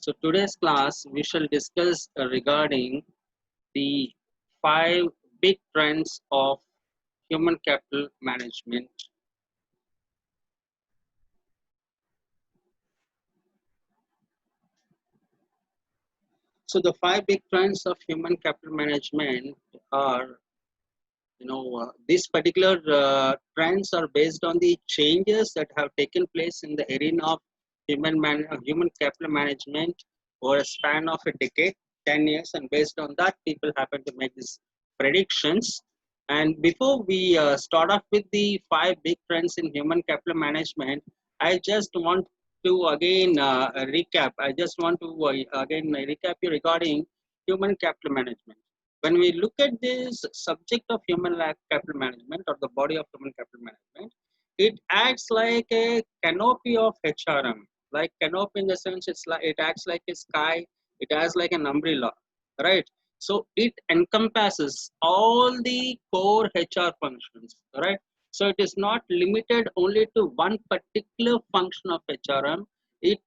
So today's class we shall discuss regarding the 5 big trends of human capital management. So the 5 big trends of human capital management are, these particular trends are based on the changes that have taken place in the arena of human capital management over a span of a decade, 10 years, and based on that, people happen to make these predictions. And before we start off with the 5 big trends in human capital management, I just want to again recap. I just want to again recap you regarding human capital management. When we look at this subject of capital management or the body of human capital management, it acts like a canopy of HRM. Like canopy in the sense, it acts like a sky. It acts like an umbrella, right? So it encompasses all the core HR functions, right? So it is not limited only to one particular function of HRM. It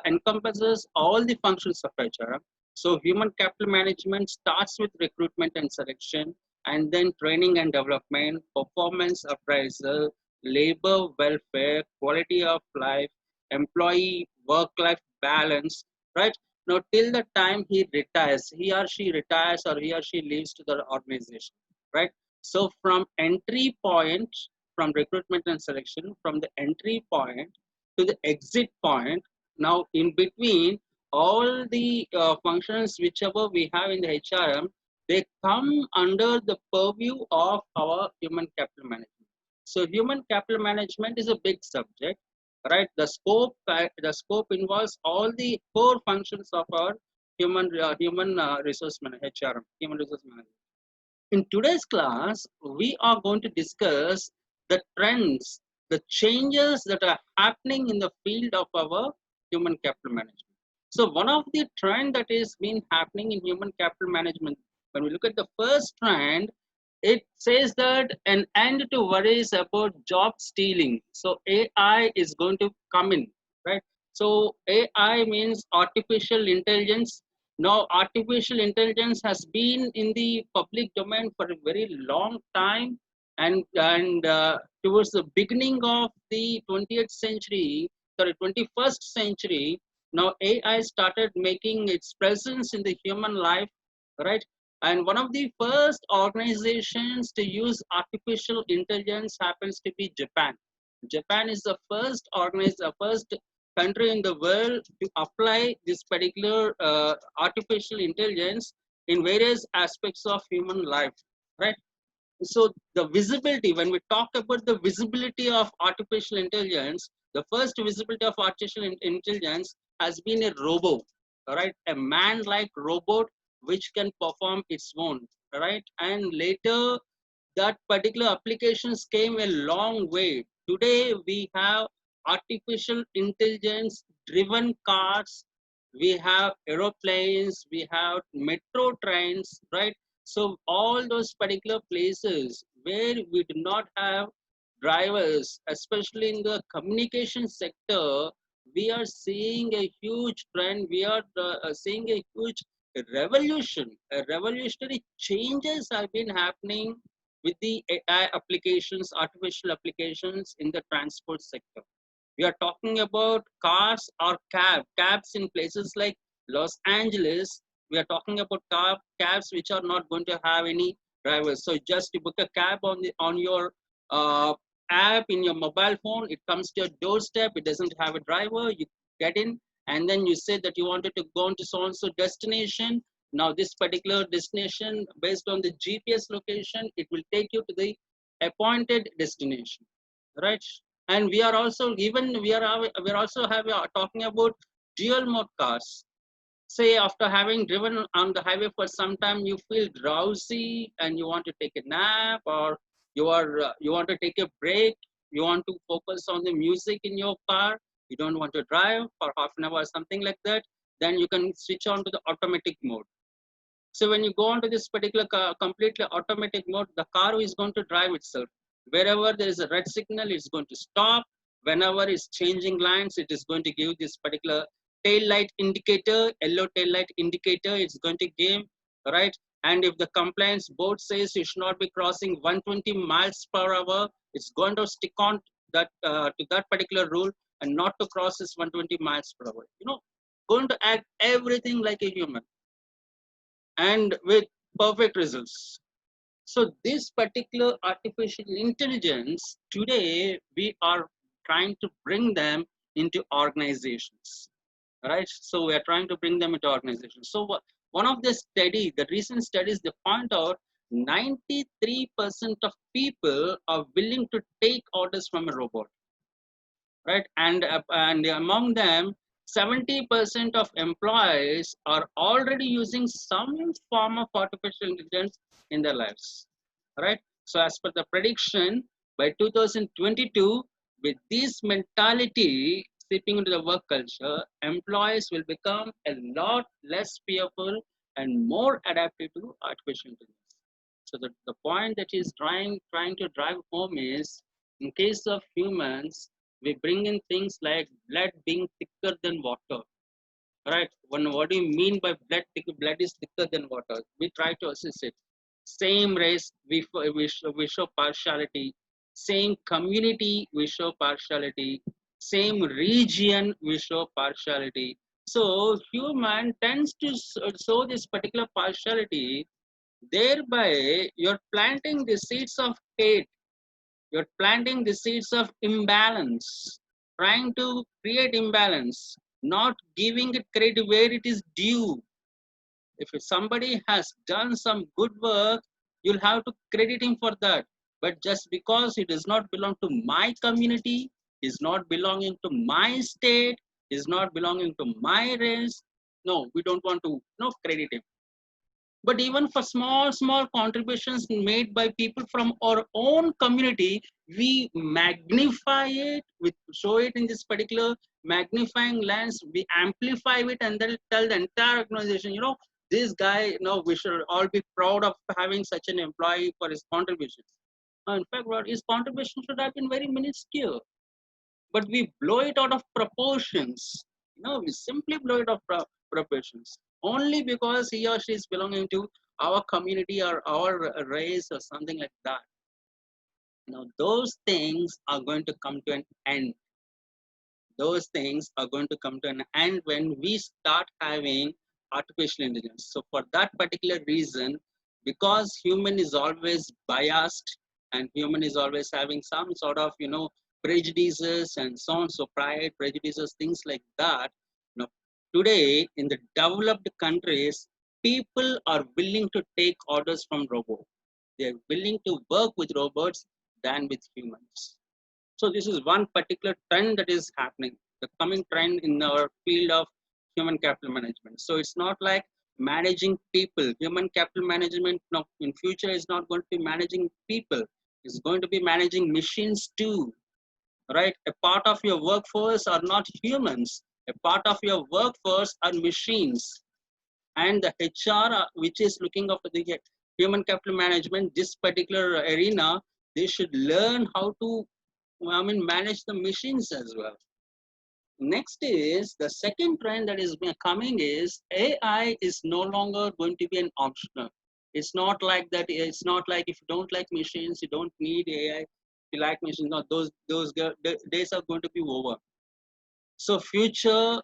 encompasses all the functions of HRM. So human capital management starts with recruitment and selection, and then training and development, performance appraisal, labor welfare, quality of life, employee work-life balance, right? Now, till the time he retires, he or she retires or he or she leaves to the organization, right? So from entry point, from recruitment and selection, from the entry point to the exit point, now in between, all the functions whichever we have in the HRM, they come under the purview of our human capital management. So human capital management is a big subject, right? The scope involves all the core functions of our human resource management, HRM, human resource management. In today's class, we are going to discuss the trends, the changes that are happening in the field of our human capital management. So one of the trend that is been happening in human capital management, when we look at the first trend, it says that an end to worries about job stealing. So AI is going to come in, right? So AI means artificial intelligence. Now, artificial intelligence has been in the public domain for a very long time, and towards the beginning of the 20th century, sorry, 21st century, now AI started making its presence in the human life, right? And one of the first organizations to use artificial intelligence happens to be Japan. Japan is the first country in the world to apply this particular artificial intelligence in various aspects of human life, right? So the visibility, when we talk about the visibility of artificial intelligence, the first visibility of artificial intelligence has been a robot, right? A man-like robot which can perform its own, right? And later that particular applications came a long way. Today we have artificial intelligence driven cars, we have aeroplanes, we have metro trains, right? So all those particular places where we do not have drivers, especially in the communication sector, we are seeing a huge trend. We are seeing a huge revolution. Revolutionary changes have been happening with the AI applications, artificial applications in the transport sector. We are talking about cars or cabs in places like Los Angeles. We are talking about cabs which are not going to have any drivers. So just to book a cab on your uh, app in your mobile phone, it comes to your doorstep. It doesn't have a driver. You get in, and then you say that you wanted to go into so and so destination. Now this particular destination, based on the GPS location, it will take you to the appointed destination, right? And we are also talking about dual mode cars. Say after having driven on the highway for some time, you feel drowsy and you want to take a nap, or you want to take a break, you want to focus on the music in your car, you don't want to drive for half an hour or something like that, then you can switch on to the automatic mode. So when you go on to this particular completely automatic mode, the car is going to drive itself. Wherever there is a red signal, it's going to stop. Whenever it's changing lines, it is going to give this particular tail light indicator, yellow tail light indicator, it's going to give, right? And if the compliance board says you should not be crossing 120 miles per hour, it's going to stick on that to that particular rule and not to cross this 120 miles per hour. Going to act everything like a human and with perfect results. So this particular artificial intelligence, today we are trying to bring them into organizations, right? So we are trying to bring them into organizations. So one of the the recent studies, they point out 93% of people are willing to take orders from a robot, right? And among them, 70% of employees are already using some form of artificial intelligence in their lives, right? So as per the prediction, by 2022, with this mentality seeping into the work culture, employees will become a lot less fearful and more adaptive to artificial intelligence. So the point that is trying to drive home is, in case of humans, we bring in things like blood being thicker than water, right? What do you mean by blood is thicker than water? We try to assess it. Same race, we show partiality. Same community, we show partiality. Same region, we show partiality. So human tends to show this particular partiality. Thereby, you're planting the seeds of hate. You're planting the seeds of imbalance, trying to create imbalance, not giving it credit where it is due. If somebody has done some good work, you'll have to credit him for that. But just because he does not belong to my community, is not belonging to my state, is not belonging to my race, no, we don't want to credit him. But even for small contributions made by people from our own community, we magnify it, we show it in this particular magnifying lens, we amplify it, and then tell the entire organization, this guy, we should all be proud of having such an employee for his contributions. In fact, what his contribution should have been very minuscule, but we blow it out of proportions. We simply blow it out of proportions only because he or she is belonging to our community or our race or something like that. Now, those things are going to come to an end. Those things are going to come to an end when we start having artificial intelligence. So for that particular reason, because human is always biased and human is always having some sort of, prejudices and so on, so pride, prejudices, things like that. Today in the developed countries, people are willing to take orders from robots. They're willing to work with robots than with humans. So this is one particular trend that is happening, the coming trend in our field of human capital management. So it's not like managing people. Human capital management now in future is not going to be managing people. It's going to be managing machines too, right? A part of your workforce are not humans. A part of your workforce are machines. And the HR, which is looking after the human capital management, this particular arena, they should learn how to manage the machines as well. Next is the second trend that is coming is AI is no longer going to be an optional. It's not like that. It's not like if you don't like machines, you don't need AI. If you like machines, no, those days are going to be over. So future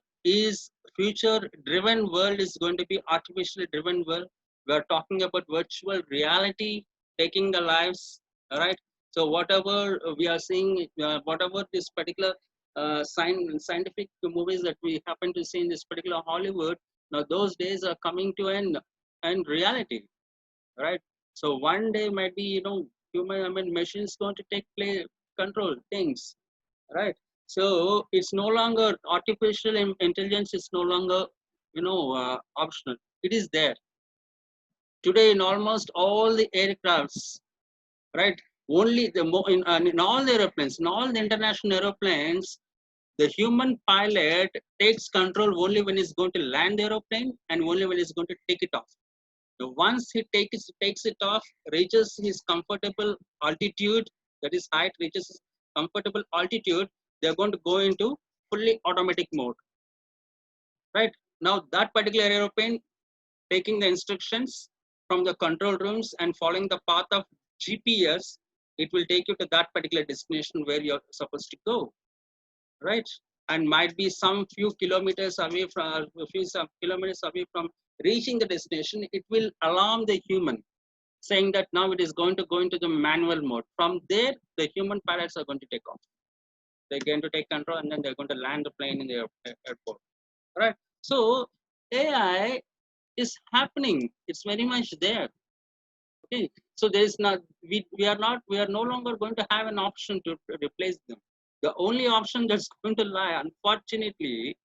driven world is going to be artificially driven world. We are talking about virtual reality taking the lives, all right? So whatever we are seeing, whatever this particular scientific movies that we happen to see in this particular Hollywood, now those days are coming to an reality, right? So one day might be, human, machines going to take control things, right? So it's no longer artificial intelligence is no longer, optional. It is there today in almost all the aircrafts, right? Only in all the airplanes, in all the international aeroplanes, the human pilot takes control only when he's going to land the aeroplane and only when he's going to take it off. So once he takes it off, reaches his comfortable altitude, that is height, reaches his comfortable altitude, they're going to go into fully automatic mode. right? Now that particular aeroplane taking the instructions from the control rooms and following the path of GPS, it will take you to that particular destination where you're supposed to go, right? And might be some few kilometers away from some kilometers away from reaching the destination, it will alarm the human, saying that now it is going to go into the manual mode. From there, the human pilots are going to take off. They're going to take control and then they're going to land the plane in the airport, right? So AI is happening. It's very much there. Okay, so there is not we are no longer going to have an option to replace them. The only option that's going to lie, unfortunately,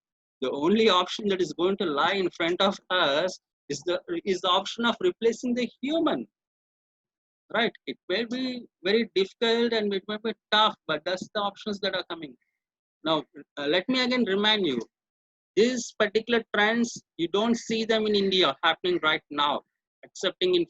the only option that is going to lie in front of us is the option of replacing the human. Right? It may be very difficult and it may be tough, but that's the options that are coming. Now, let me again remind you, these particular trends, you don't see them in India happening right now, excepting in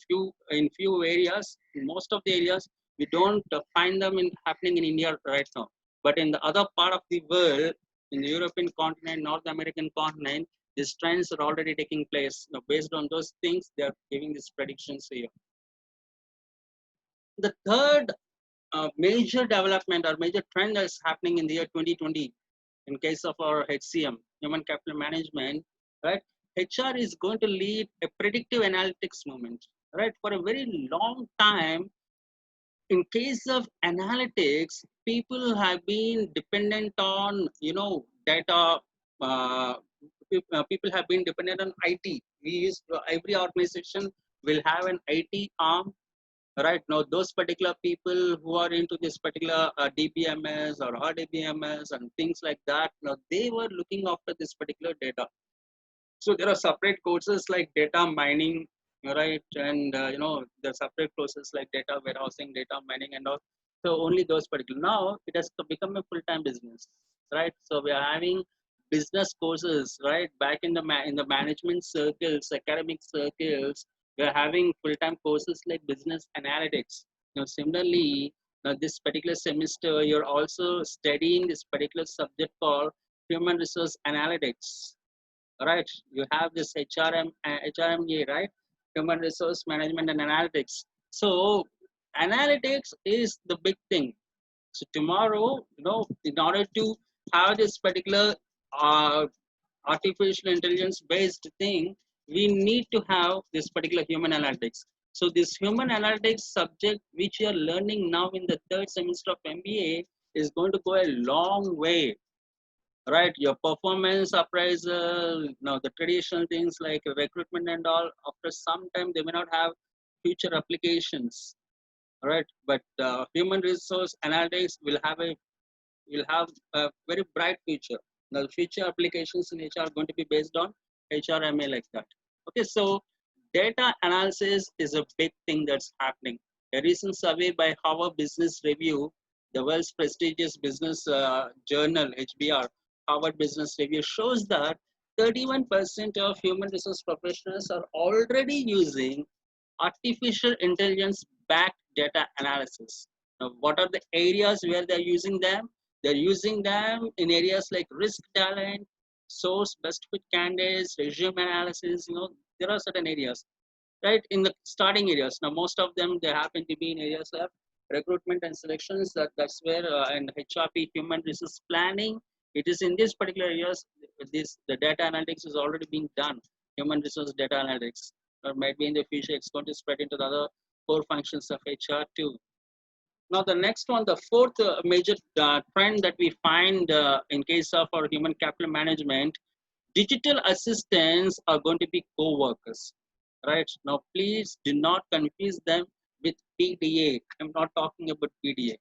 few areas. In most of the areas, we don't find them happening in India right now. But in the other part of the world, in the European continent, North American continent, these trends are already taking place. Now, based on those things, they are giving these predictions here. The third major development or major trend that's happening in the year 2020 in case of our HCM, human capital management, right? HR is going to lead a predictive analytics movement, right? For a very long time, in case of analytics, people have been dependent on, data. Uh, People have been dependent on IT. Every organization will have an IT arm, right? Now those particular people who are into this particular DBMS or RDBMS and things like that, now they were looking after this particular data. So there are separate courses like data mining, right? And there are separate courses like data warehousing, data mining, and all. So only those particular. Now it has become a full-time business, right? So we are having business courses, right? Back in the management circles, academic circles, we are having full-time courses like business analytics. Now similarly, now this particular semester, you're also studying this particular subject called human resource analytics, right? You have this HRMA, right? Human Resource Management and Analytics. So analytics is the big thing. So tomorrow, in order to have this particular uh, artificial intelligence based thing, we need to have this particular human analytics. So this human analytics subject, which you are learning now in the third semester of MBA, is going to go a long way, right? Your performance appraisal, the traditional things like recruitment and all, after some time they may not have future applications, right? But human resource analytics will have a very bright future. Now the future applications in HR are going to be based on HRMA like that. Okay, so data analysis is a big thing that's happening. A recent survey by Harvard Business Review, the world's prestigious business journal, HBR, Harvard Business Review, shows that 31% of human resource professionals are already using artificial intelligence backed data analysis. Now, what are the areas where they're using them? They're using them in areas like risk talent, source best fit candidates, resume analysis. There are certain areas, right? In the starting areas. Now, most of them, they happen to be in areas of recruitment and selections. That's where, and HRP, human resource planning. It is in these particular areas, the data analytics is already being done. Human resource data analytics, or maybe in the future, it's going to spread into the other core functions of HR too. Now, the next one, the fourth major trend that we find in case of our human capital management, digital assistants are going to be co-workers, right? Now, please do not confuse them with PDA. I'm not talking about PDA.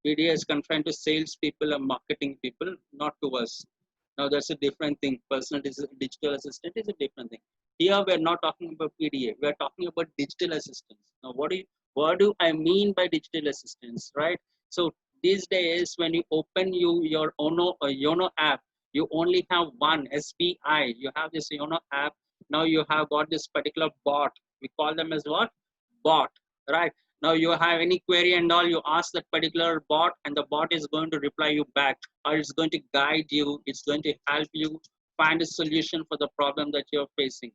PDA is confined to sales people and marketing people, not to us. Now, that's a different thing. Personal digital assistant is a different thing. Here, we're not talking about PDA. We're talking about digital assistants. Now, what do I mean by digital assistants, right? So these days, when you open your Yono app, you only have one SBI. You have this Yono app. Now you have got this particular bot. We call them as what? Bot, right? Now you have any query and all, you ask that particular bot and the bot is going to reply you back, or it's going to guide you. It's going to help you find a solution for the problem that you're facing.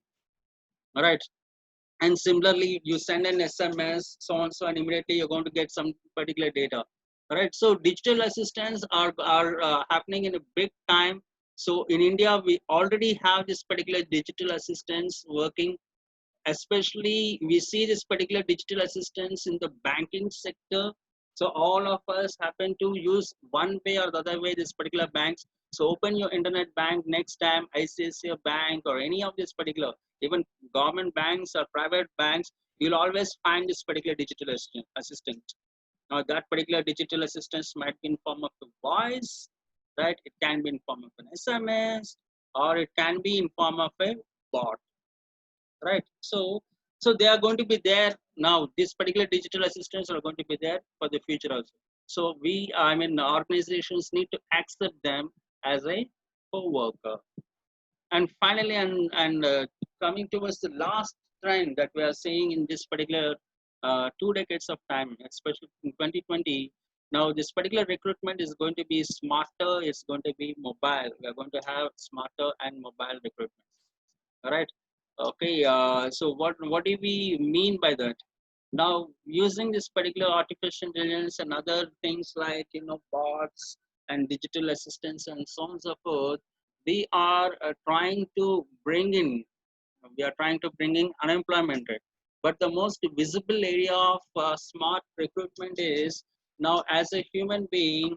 All right. And similarly, you send an SMS, so on, so, and immediately you're going to get some particular data. All right. So digital assistants are happening in a big time. So in India, we already have this particular digital assistants working. Especially, we see this particular digital assistance in the banking sector. So all of us happen to use one way or the other way this particular banks. So open your internet bank next time, ICICI Bank or any of this particular, even government banks or private banks, you'll always find this particular digital assistant. Now that particular digital assistance might be in form of a voice, right? It can be in form of an SMS, or it can be in form of a bot, right? So they are going to be there now. These particular digital assistants are going to be there for the future also. So organizations need to accept them as a co-worker. And finally, coming towards the last trend that we are seeing in this particular 2 decades of time, especially in 2020. Now this particular recruitment is going to be smarter, it's going to be mobile. We are going to have smarter and mobile recruitment. All right. Okay. So what do we mean by that? Now, using this particular artificial intelligence and other things like bots and digital assistants and so on and so forth, we are trying to bring in. We are trying to bring in unemployment rate. But the most visible area of smart recruitment is now, as a human being,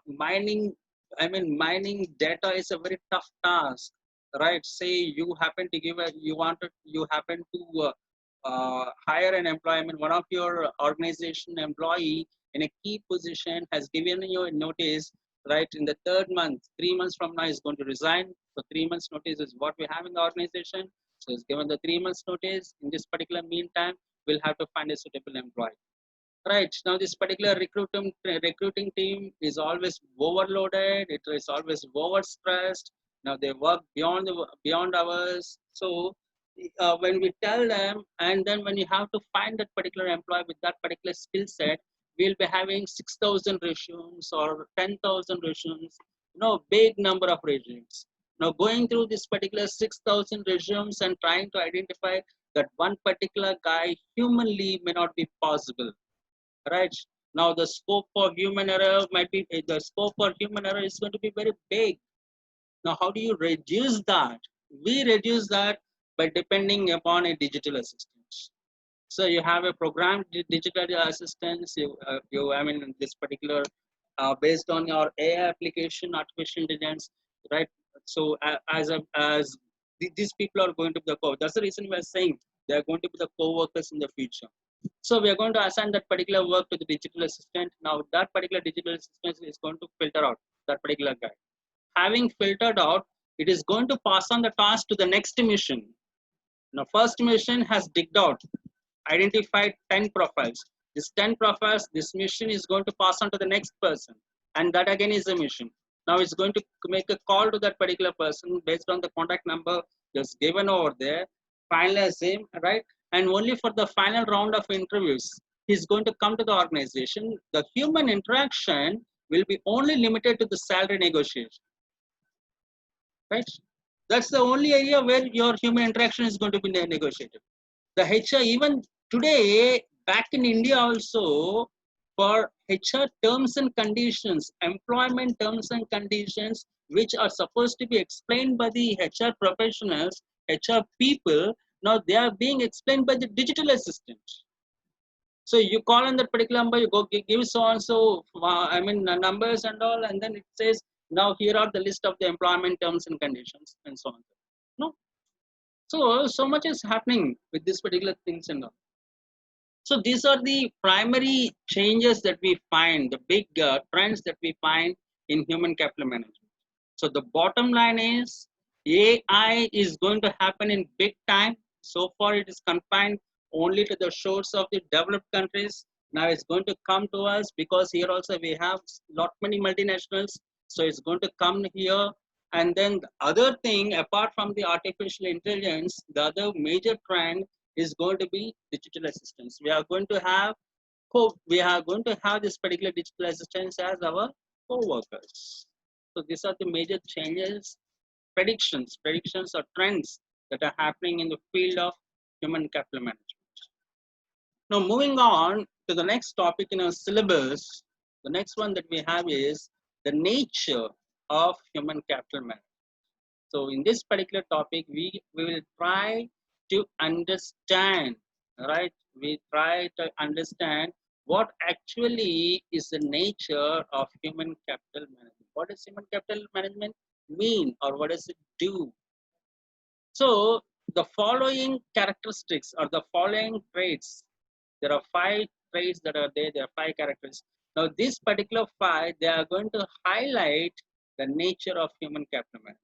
mining. Mining data is a very tough task, right? Say you happen to you happen to hire an employment. One of your organization employee in a key position has given you a notice, right? In the third month, 3 months from now, is going to resign. So 3 months notice is what we have in the organization. So it's given the 3 months notice. In this particular meantime, we'll have to find a suitable employee. Right now, this particular recruiting team is always overloaded. It is always overstressed. Now they work beyond hours. So when we tell them, and then when you have to find that particular employee with that particular skill set, we'll be having 6,000 resumes or 10,000 resumes. Big number of resumes. Now going through this particular 6,000 resumes and trying to identify that one particular guy humanly may not be possible. Right now, the scope for human error is going to be very big. Now, how do you reduce that? We reduce that by depending upon a digital assistant. So you have a programmed digital assistance. This particular based on your AI application, artificial intelligence, right? So these people are going to be the core. That's the reason we are saying they are going to be the co-workers in the future. So we are going to assign that particular work to the digital assistant. Now that particular digital assistant is going to filter out that particular guy. Having filtered out, it is going to pass on the task to the next mission. Now first mission has digged out, identified 10 profiles. This 10 profiles, this mission is going to pass on to the next person. And that again is a mission. Now it's going to make a call to that particular person based on the contact number just given over there, finalize him, right? And only for the final round of interviews, he's going to come to the organization. The human interaction will be only limited to the salary negotiation, right? That's the only area where your human interaction is going to be negotiated. The HR, even today, back in India also, for HR terms and conditions, employment terms and conditions, which are supposed to be explained by the HR professionals, HR people, now they are being explained by the digital assistant. So you call on that particular number, you go give so and so, numbers and all, and then it says, now here are the list of the employment terms and conditions and so on. No, so much is happening with this particular things and all. So these are the primary changes that we find, the big trends that we find in human capital management. So the bottom line is AI is going to happen in big time. So far it is confined only to the shores of the developed countries. Now it's going to come to us because here also we have lot many multinationals. So it's going to come here. And then the other thing, apart from the artificial intelligence, the other major trend is going to be digital assistants. We are going to have this particular digital assistants as our co-workers. So these are the major changes, predictions or trends that are happening in the field of human capital management. Now, moving on to the next topic in our syllabus, the next one that we have is the nature of human capital management. So, in this particular topic, we will try to understand, right? We try to understand what actually is the nature of human capital management. What does human capital management mean, or what does it do? So, the following characteristics or the following traits, there are 5 traits that are there, there are 5 characteristics. Now, this particular 5, they are going to highlight the nature of human capital management.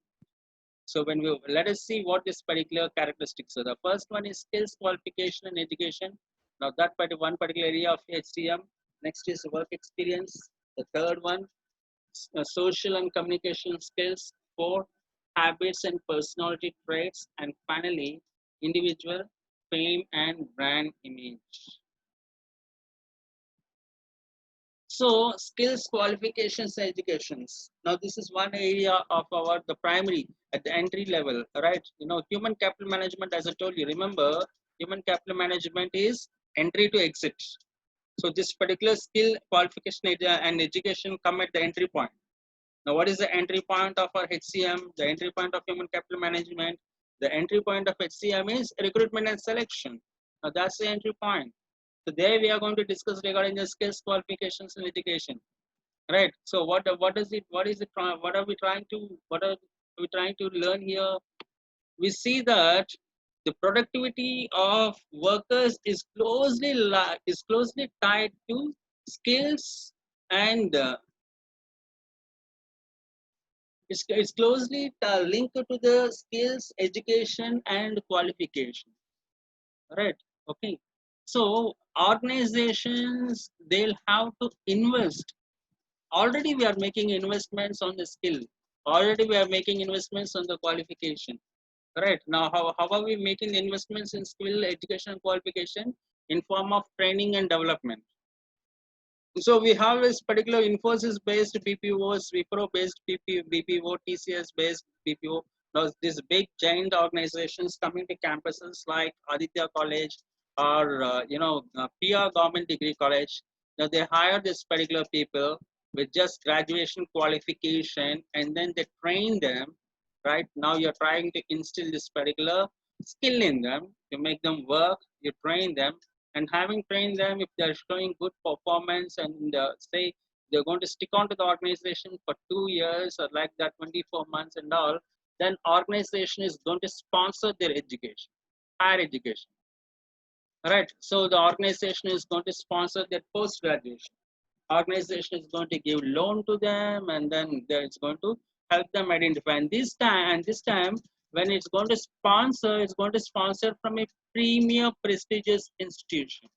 So, when we let us see what this particular characteristics. So, the first one is skills, qualification, and education. Now, that one particular area of HCM. Next is work experience. The third one, social and communication skills. 4, habits and personality traits. And finally, individual fame and brand image. So, skills, qualifications, educations. Now, this is one area of our the primary at the entry level, right? You know, human capital management, as I told you, remember, human capital management is entry to exit. So, this particular skill, qualification, and education come at the entry point. Now, what is the entry point of our HCM? The entry point of human capital management. The entry point of HCM is recruitment and selection. Now, that's the entry point. So there we are going to discuss regarding the skills, qualifications, and education, right? So what is it? What is it? What are we trying to learn here? We see that the productivity of workers is closely tied to skills and it's closely linked to the skills, education, and qualification, right? Okay. So organizations, they'll have to invest. Already we are making investments on the skill. Already we are making investments on the qualification. Right. Now, how are we making the investments in skill, education, and qualification? In form of training and development. So we have this particular Infosys-based BPOs, Wipro-based BPO, TCS-based BPO. Now, these big giant organizations coming to campuses like Aditya College or PR Government Degree College. Now they hire this particular people with just graduation qualification, and then they train them. Right now, you're trying to instill this particular skill in them. You make them work. You train them, and having trained them, if they're showing good performance and say they're going to stick on to the organization for 2 years or like that 24 months and all, then organization is going to sponsor their education, higher education. Right. So the organization is going to sponsor their post graduation. Organization is going to give loan to them, and then it's going to help them identify. And this time when it's going to sponsor from a premier prestigious institution.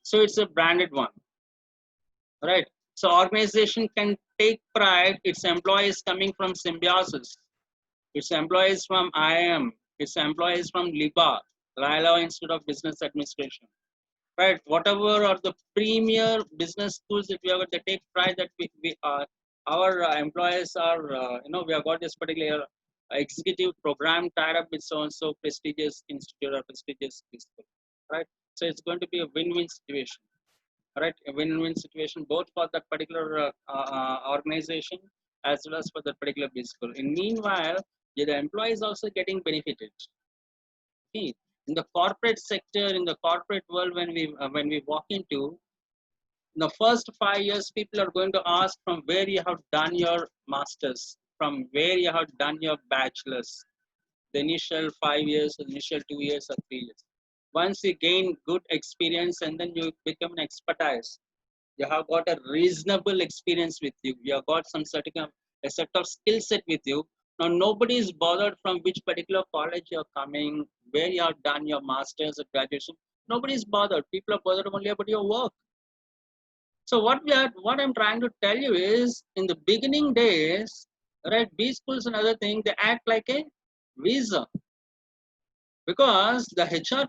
So it's a branded one, right? So organization can take pride its employees coming from Symbiosis, its employees from IIM, its employees from LIBA, Lila Institute of Business Administration, right? Whatever are the premier business schools that we have, they take pride that we are our employees are we have got this particular executive program tied up with so and so prestigious institute or prestigious school, right? So it's going to be a win-win situation. Right, a win-win situation both for that particular organization as well as for that particular business school. In meanwhile, the employee is also getting benefited. Okay. In the corporate sector, in the corporate world, when we walk into the first 5 years, people are going to ask from where you have done your masters, from where you have done your bachelor's. The initial 5 years, the initial 2 years or 3 years. Once you gain good experience and then you become an expertise, you have got a reasonable experience with you. You have got a set of skill set with you. Now nobody is bothered from which particular college you're coming, where you have done your masters or graduation. Nobody is bothered. People are bothered only about your work. So what I'm trying to tell you is, in the beginning days, right, B schools and other things, they act like a visa. Because the HR,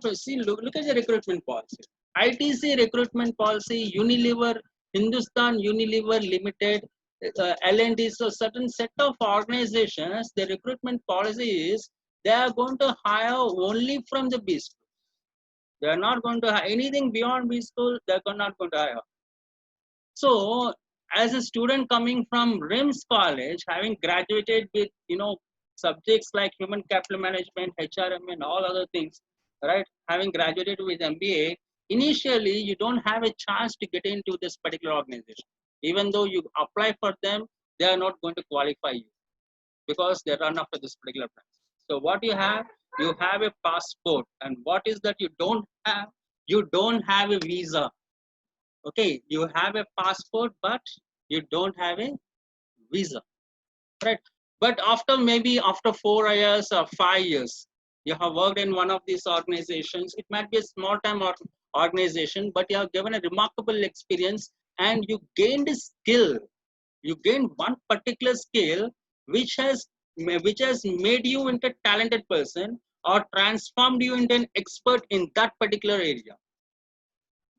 look at the recruitment policy. ITC recruitment policy, Hindustan Unilever Limited, L&D, so certain set of organizations, the recruitment policy is they are going to hire only from the B school. They are not going to hire anything beyond B school. They are not going to hire. So, as a student coming from RIMS college, having graduated with subjects like human capital management, HRM, and all other things, right? Having graduated with MBA, initially you don't have a chance to get into this particular organization. Even though you apply for them, they are not going to qualify you because they run after this particular branch. So what you have a passport, and what is that you don't have? You don't have a visa. Okay, you have a passport, but you don't have a visa, right? But maybe after 4 years or 5 years, you have worked in one of these organizations. It might be a small time organization, but you have given a remarkable experience and you gained a skill. You gained one particular skill which has made you into a talented person or transformed you into an expert in that particular area.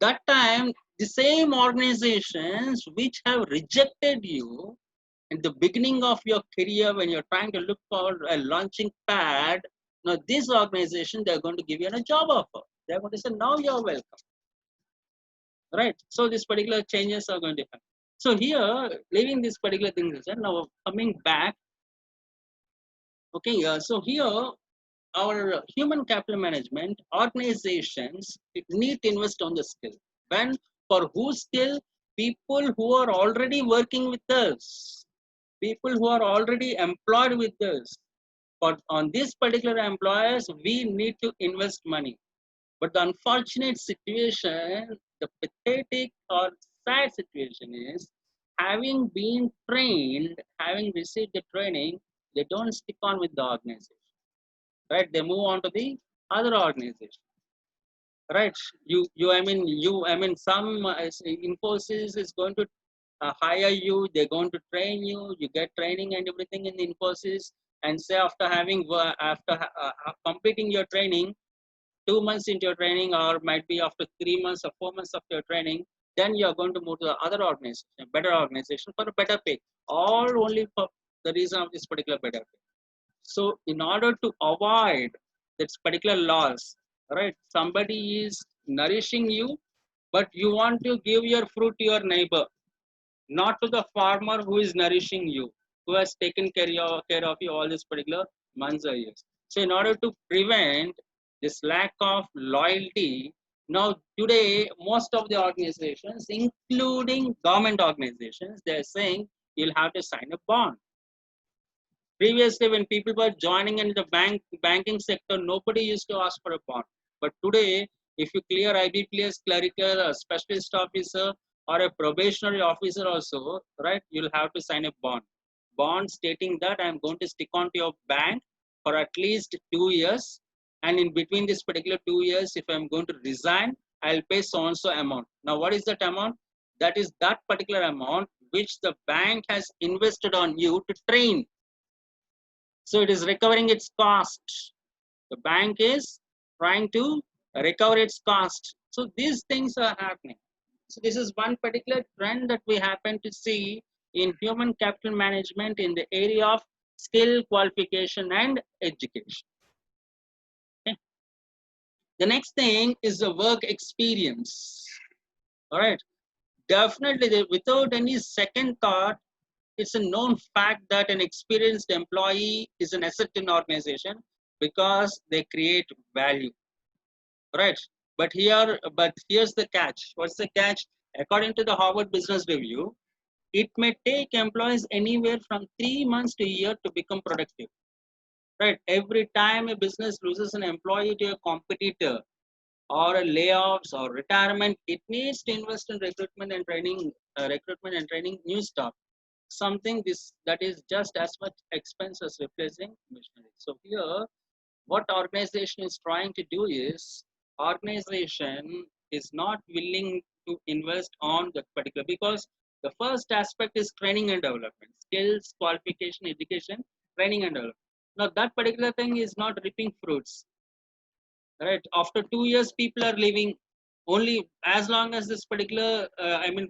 That time, the same organizations which have rejected you in the beginning of your career when you're trying to look for a launching pad, now this organization, they're going to give you a job offer. They're going to say, now you're welcome. Right? So these particular changes are going to happen. So here, leaving this particular thing, now coming back, okay, so here, our human capital management organizations need to invest on the skill. When, for whose skill? People who are already working with us, people who are already employed with us. For on these particular employers, we need to invest money. But the unfortunate situation, the pathetic or sad situation is, having been trained, having received the training, they don't stick on with the organization. Right? They move on to the other organization. Right? Some Infosys is going to hire you. They're going to train you. You get training and everything in the Infosys, and say after completing your training, 2 months into your training, or might be after 3 months or 4 months of your training, then you are going to move to the other organization, better organization for a better pay. All only for the reason of this particular better pay. So in order to avoid this particular loss, right? Somebody is nourishing you, but you want to give your fruit to your neighbor, not to the farmer who is nourishing you, who has taken care of you all this particular months or years. So in order to prevent this lack of loyalty, now today most of the organizations, including government organizations, they're saying you'll have to sign a bond. Previously, when people were joining in the banking sector, nobody used to ask for a bond. But today, if you clear IBPS clerical, a specialist officer, or a probationary officer also, right, you'll have to sign a bond. Bond stating that I'm going to stick on to your bank for at least 2 years. And in between this particular 2 years, if I'm going to resign, I'll pay so-and-so amount. Now, what is that amount? That is that particular amount which the bank has invested on you to train. So it is recovering its cost. The bank is trying to recover its cost. So these things are happening. So this is one particular trend that we happen to see in human capital management in the area of skill, qualification, and education. Okay. The next thing is the work experience. All right. Definitely, without any second thought, it's a known fact that an experienced employee is an asset in organization because they create value, right? But here's the catch. What's the catch? According to the Harvard Business Review, it may take employees anywhere from 3 months to a year to become productive, right? Every time a business loses an employee to a competitor, or a layoffs or retirement, it needs to invest in recruitment and training new staff. Something that is just as much expense as replacing machinery. So here, what organization is trying to do is, organization is not willing to invest on that particular, because the first aspect is training and development, skills, qualification, education, training and development. Now that particular thing is not reaping fruits, right? After 2 years, people are leaving. Only as long as this particular,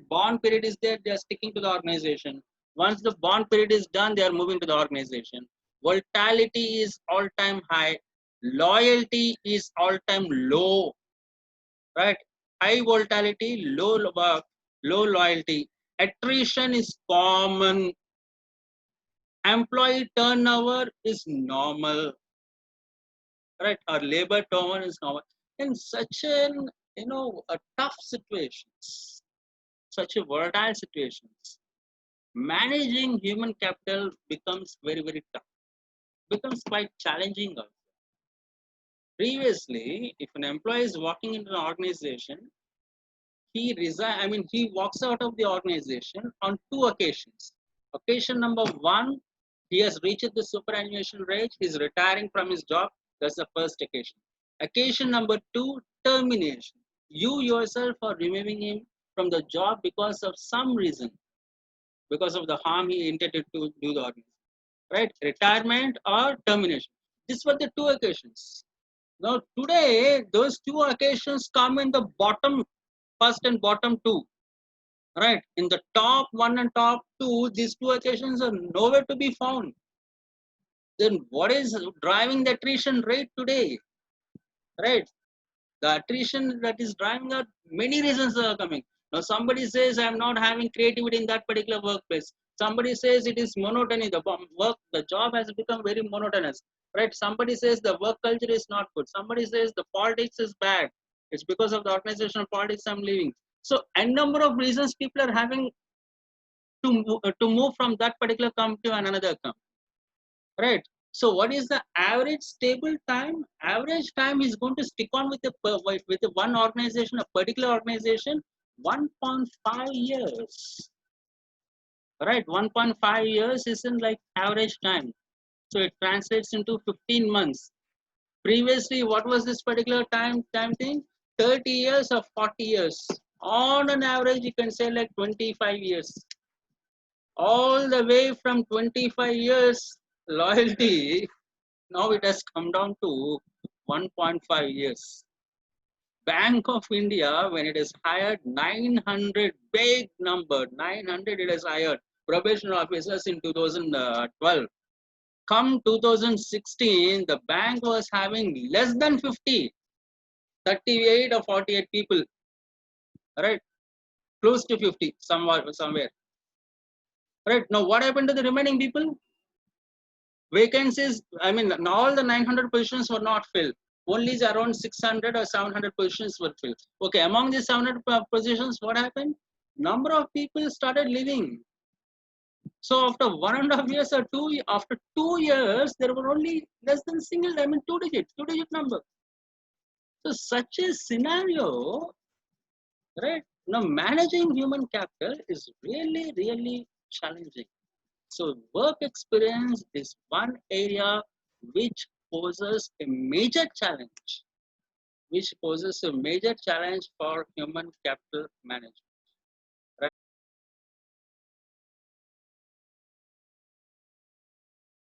bond period is there, they are sticking to the organization. Once the bond period is done, they are moving to the organization. Volatility is all-time high. Loyalty is all-time low, right? High volatility, low loyalty. Attrition is common. Employee turnover is normal, right? Or labor turnover is normal. In such an a tough situations, such a volatile situations, managing human capital becomes very tough, becomes quite challenging also. Previously, if an employee is walking into an organization, he walks out of the organization on two occasions. Occasion number one, he has reached the superannuation range, he's retiring from his job. That's the first occasion. Occasion number two, termination. You yourself are removing him from the job because of some reason, because of the harm he intended to do the organization. Right? Retirement or termination. These were the two occasions. Now today, those two occasions come in the bottom first and bottom two. Right? In the top one and top two, these two occasions are nowhere to be found. Then what is driving the attrition rate today? Right? The attrition that is driving out, many reasons are coming. Now somebody says I'm not having creativity in that particular workplace. Somebody says it is monotony. The job has become very monotonous. Right? Somebody says the work culture is not good. Somebody says the politics is bad. It's because of the organizational politics I'm leaving. So a number of reasons people are having to move from that particular company to another company, right? So what is the average stable time? Average time is going to stick on with the one organization, a particular organization, 1.5 years, right? 1.5 years isn't like average time, so it translates into 15 months. Previously, what was this particular time thing? 30 years or 40 years. On an average, you can say like 25 years. All the way from 25 years loyalty, now it has come down to 1.5 years. Bank of India, when it is hired 900, big number, 900 it has hired probation officers in 2012. Come 2016, the bank was having less than 50, 38 or 48 people, right? Close to 50, somewhere. Right? Now, what happened to the remaining people? Vacancies, all the 900 positions were not filled. Only around 600 or 700 positions were filled. Okay, among these 700 positions, what happened? Number of people started leaving. So after 1.5 years or after 2 years, there were only less than two-digit number. So such a scenario, right? Now managing human capital is really challenging. So work experience is one area which poses a major challenge, for human capital management.